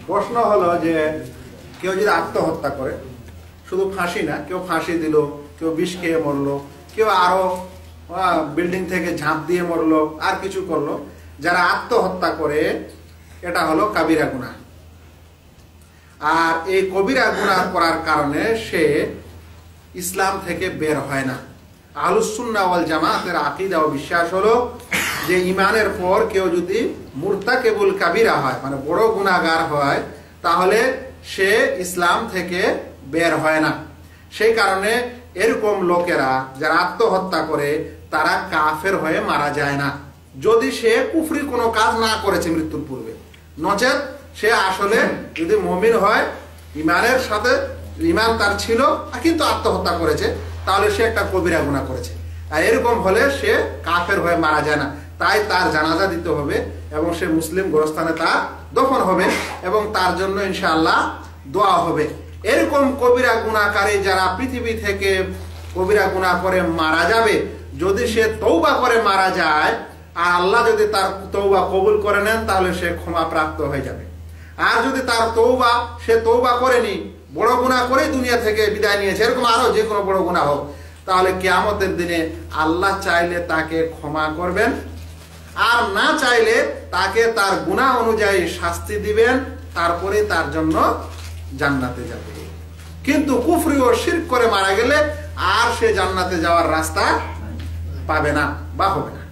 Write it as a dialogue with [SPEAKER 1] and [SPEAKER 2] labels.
[SPEAKER 1] প্রশ্ন হলো যে কেউ যদি আত্মহত্যা করে, শুধু ফাঁসি না, কেউ ফাঁসি দিল, কেউ বিষ খেয়ে মরলো, কেউ আরো বিল্ডিং থেকে ঝাঁপ দিয়ে মরলো, আর কিছু করলো, যারা আত্মহত্যা করে এটা হলো কাবিরা গুনাহ। আর এই কবিরা গুনাহ করার কারণে সে ইসলাম থেকে বের হয় না। আহলুস সুন্নাহ ওয়াল জামাতের আকীদা ও বিশ্বাস হলো যে ঈমানের পর কেউ যদি মুরতাকিবুল কাবিরা হয়, মানে বড় গুনাহগার হয়, তাহলে সে ইসলাম থেকে বের হয় না। সেই কারণে এরকম লোকেরা যারা আত্মহত্যা করে তারা কাফের হয়ে মারা যায় না, যদি সে কুফরি কোনো কাজ না করেছে মৃত্যুর পূর্বে। নচেত সে আসলে যদি মুমিন হয়, ঈমানের সাথে ঈমান তার ছিল কিন্তু আত্মহত্যা করেছে, তাহলে সে একটা কবিরা গুনাহ করেছে। আর এরকম হলে সে কাফের হয়ে মারা যায় না। তাই তার জানাজা দিতে হবে এবং সে মুসলিম গোরস্থানে তার দফন হবে এবং তার জন্য ইনশাআল্লাহ দোয়া হবে। এরকম কবিরা গুনাহকারী যারা পৃথিবী থেকে কবিরা গুনাহ করে মারা যাবে, যদি সে তওবা করে মারা যায় আর আল্লাহ যদি তার তওবা কবুল করে নেন, তাহলে সে ক্ষমা প্রাপ্ত হয়ে যাবে। আর যদি তার সে তওবা করেনি, বড় গুনাহ করে দুনিয়া থেকে বিদায় নিয়েছে, এরকম আরো যে কোনো বড় গুনাহ হোক, তাহলে কিয়ামতের দিনে আল্লাহ চাইলে তাকে ক্ষমা করবেন, আর না চাইলে তাকে তার গুনাহ অনুযায়ী শাস্তি দিবেন, তারপরে তার জন্য জান্নাতে যাবে। কিন্তু কুফরি ও শিরক করে মারা গেলে আর সে জান্নাতে যাওয়ার রাস্তা পাবে না বা হবে না।